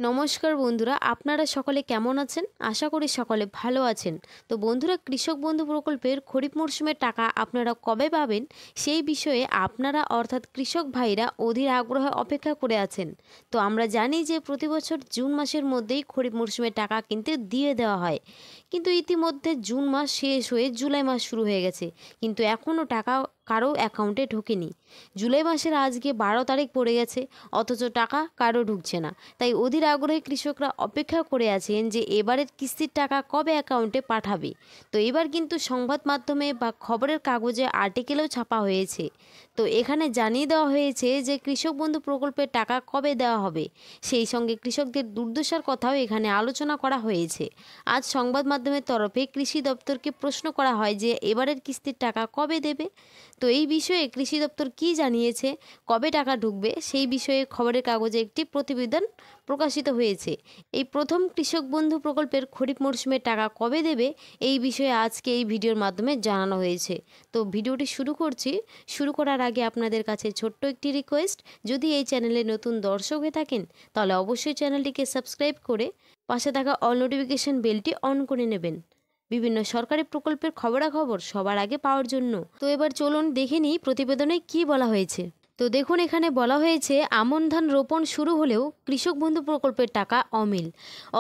নমস্কার বন্ধুরা, আপনারা সকলে কেমন আছেন? আশা করি সকলে ভালো আছেন। তো বন্ধুরা, কৃষক বন্ধু প্রকল্পের খরিফ মরশুমের টাকা আপনারা কবে পাবেন সেই বিষয়ে আপনারা অর্থাৎ কৃষক ভাইরা অধীর আগ্রহে অপেক্ষা করে আছেন। তো আমরা জানি যে প্রতি বছর জুন মাসের মধ্যেই খরিফ মরশুমের টাকা কিন্তু দিয়ে দেওয়া হয়, কিন্তু ইতিমধ্যে জুন মাস শেষ হয়ে জুলাই মাস শুরু হয়ে গেছে, কিন্তু এখনও টাকা কারো অ্যাকাউন্টে ঢোকেনি। জুলাই মাসের আজকে 12 তারিখ পড়ে গেছে, অথচ টাকা কারো ঢুকছে না। তাই অধীর আগ্রহে কৃষকরা অপেক্ষা করে আছেন যে এবারের কিস্তির টাকা কবে অ্যাকাউন্টে পাঠাবে। তো এবার কিন্তু সংবাদ মাধ্যমে বা খবরের কাগজে আর্টিকেলেও ছাপা হয়েছে। তো এখানে জানিয়ে দেওয়া হয়েছে যে কৃষক বন্ধু প্রকল্পের টাকা কবে দেওয়া হবে, সেই সঙ্গে কৃষকদের দুর্দশার কথাও এখানে আলোচনা করা হয়েছে। আজ সংবাদ মাধ্যমের তরফে কৃষি দপ্তরকে প্রশ্ন করা হয় যে এবারের কিস্তির টাকা কবে দেবে। তো এই বিষয়ে কৃষি দপ্তর কী জানিয়েছে, কবে টাকা ঢুকবে, সেই বিষয়ে খবরের কাগজে একটি প্রতিবেদন প্রকাশিত হয়েছে। এই প্রথম কৃষক বন্ধু প্রকল্পের খরিফ মরশুমের টাকা কবে দেবে এই বিষয়ে আজকে এই ভিডিওর মাধ্যমে জানানো হয়েছে। তো ভিডিওটি শুরু করছি। শুরু করার আগে আপনাদের কাছে ছোট্ট একটি রিকোয়েস্ট, যদি এই চ্যানেলে নতুন দর্শক হয়ে থাকেন তাহলে অবশ্যই চ্যানেলটিকে সাবস্ক্রাইব করে পাশে থাকা অল নোটিফিকেশন বেলটি অন করে নেবেন বিভিন্ন সরকারি প্রকল্পের খবরাখবর সবার আগে পাওয়ার জন্য। তো এবার চলুন দেখে নিই প্রতিবেদনে কি বলা হয়েছে। তো দেখুন, এখানে বলা হয়েছে আমন ধান রোপণ শুরু হলেও কৃষক বন্ধু প্রকল্পের টাকা অমিল।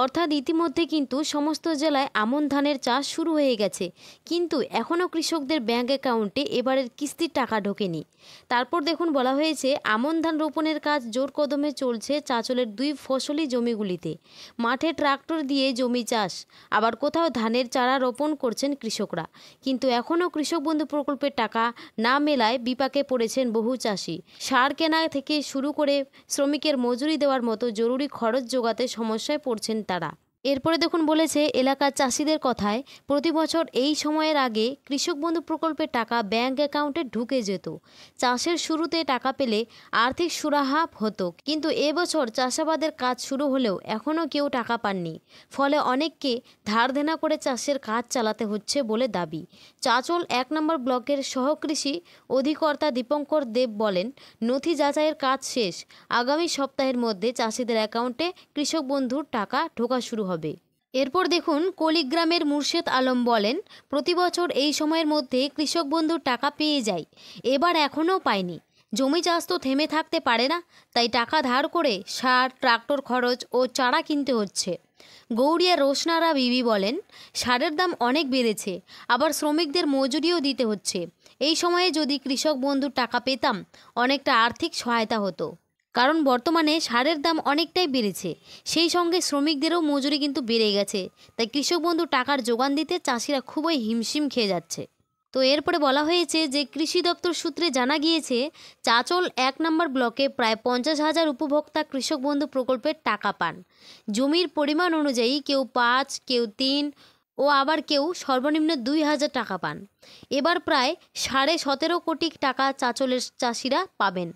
অর্থাৎ ইতিমধ্যে কিন্তু সমস্ত জেলায় আমন ধানের চাষ শুরু হয়ে গেছে, কিন্তু এখনও কৃষকদের ব্যাংক অ্যাকাউন্টে এবারের কিস্তির টাকা ঢোকেনি। তারপর দেখুন বলা হয়েছে আমন ধান রোপণের কাজ জোর কদমে চলছে চাঁচলের 2 ফসলি জমিগুলিতে। মাঠে ট্রাক্টর দিয়ে জমি চাষ, আবার কোথাও ধানের চারা রোপণ করছেন কৃষকরা। কিন্তু এখনও কৃষক বন্ধু প্রকল্পের টাকা না মেলায় বিপাকে পড়েছেন বহু চাষি। সার কেনা থেকে শুরু করে শ্রমিকের মজুরি দেওয়ার মতো জরুরি খরচ জোগাতে সমস্যায় পড়ছেন তারা। এরপরে দেখুন বলেছে এলাকার চাষিদের কথায় প্রতি বছর এই সময়ের আগে কৃষক বন্ধু প্রকল্পের টাকা ব্যাংক অ্যাকাউন্টে ঢুকে যেত। চাষের শুরুতে টাকা পেলে আর্থিক সুরাহা হতো, কিন্তু এবছর চাষাবাদের কাজ শুরু হলেও এখনও কেউ টাকা পাননি। ফলে অনেককে ধার দেনা করে চাষের কাজ চালাতে হচ্ছে বলে দাবি। চাঁচল 1 নম্বর ব্লকের সহকৃষি অধিকর্তা দীপঙ্কর দেব বলেন, নথি যাচাইয়ের কাজ শেষ, আগামী সপ্তাহের মধ্যে চাষিদের অ্যাকাউন্টে কৃষক বন্ধুর টাকা ঢোকা শুরু হবে। এরপর দেখুন কলিগ্রামের মুর্শেদ আলম বলেন, প্রতি বছর এই সময়ের মধ্যে কৃষক বন্ধুর টাকা পেয়ে যায়, এবার এখনও পায়নি। জমি চাষ তো থেমে থাকতে পারে না, তাই টাকা ধার করে সার, ট্রাক্টর খরচ ও চারা কিনতে হচ্ছে। গৌড়িয়া রোশনারা বিবি বলেন, সারের দাম অনেক বেড়েছে, আবার শ্রমিকদের মজুরিও দিতে হচ্ছে। এই সময়ে যদি কৃষক বন্ধুর টাকা পেতাম অনেকটা আর্থিক সহায়তা হতো, কারণ বর্তমানে সারের দাম অনেকটাই বেড়েছে, সেই সঙ্গে শ্রমিকদেরও মজুরি কিন্তু বেড়ে গেছে। তাই কৃষক বন্ধু টাকার যোগান দিতে চাষিরা খুবই হিমশিম খেয়ে যাচ্ছে। তো এরপরে বলা হয়েছে যে কৃষি দপ্তর সূত্রে জানা গিয়েছে চাঁচল 1 নম্বর ব্লকে প্রায় 50,000 উপভোক্তা কৃষক বন্ধু প্রকল্পের টাকা পান। জমির পরিমাণ অনুযায়ী কেউ 5, কেউ 3 ও আবার কেউ সর্বনিম্ন 2,000 টাকা পান। এবার প্রায় 17.5 কোটি টাকা চাঁচলের চাষিরা পাবেন।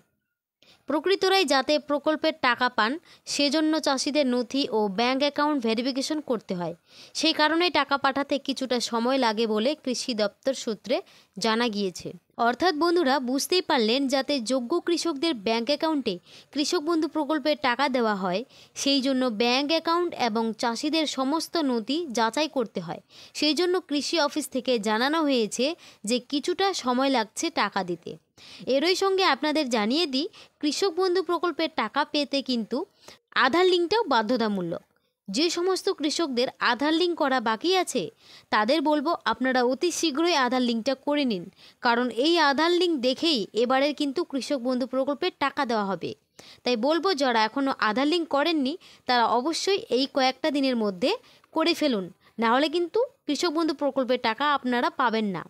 প্রকৃতরাই যাতে প্রকল্পের টাকা পান সেজন্য চাষিদের নথি ও ব্যাংক অ্যাকাউন্ট ভেরিফিকেশন করতে হয়। সেই কারণেই টাকা পাঠাতে কিছুটা সময় লাগে বলে কৃষি দপ্তর সূত্রে জানা গিয়েছে। অর্থাৎ বন্ধুরা বুঝতেই পারলেন, যাতে যোগ্য কৃষকদের ব্যাংক অ্যাকাউন্টে কৃষক বন্ধু প্রকল্পের টাকা দেওয়া হয় সেই জন্য ব্যাংক অ্যাকাউন্ট এবং চাষিদের সমস্ত নথি যাচাই করতে হয়। সেই জন্য কৃষি অফিস থেকে জানানো হয়েছে যে কিছুটা সময় লাগছে টাকা দিতে। এরই সঙ্গে আপনাদের জানিয়ে দিই, কৃষক বন্ধু প্রকল্পের টাকা পেতে কিন্তু আধার লিঙ্কটাও বাধ্যতামূলক। যে সমস্ত কৃষকদের আধার লিঙ্ক করা বাকি আছে তাদের বলবো আপনারা অতি শীঘ্রই আধার লিঙ্কটা করে নিন, কারণ এই আধার লিঙ্ক দেখেই এবারের কিন্তু কৃষক বন্ধু প্রকল্পের টাকা দেওয়া হবে। তাই বলবো যারা এখনও আধার লিঙ্ক করেননি তারা অবশ্যই এই কয়েকটা দিনের মধ্যে করে ফেলুন, নাহলে কিন্তু কৃষক বন্ধু প্রকল্পের টাকা আপনারা পাবেন না।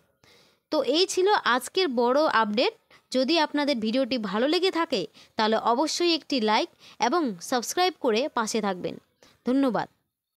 তো এই ছিল আজকের বড় আপডেট। যদি আপনাদের ভিডিওটি ভালো লেগে থাকে তাহলে অবশ্যই একটি লাইক এবং সাবস্ক্রাইব করে পাশে থাকবেন। ধন্যবাদ।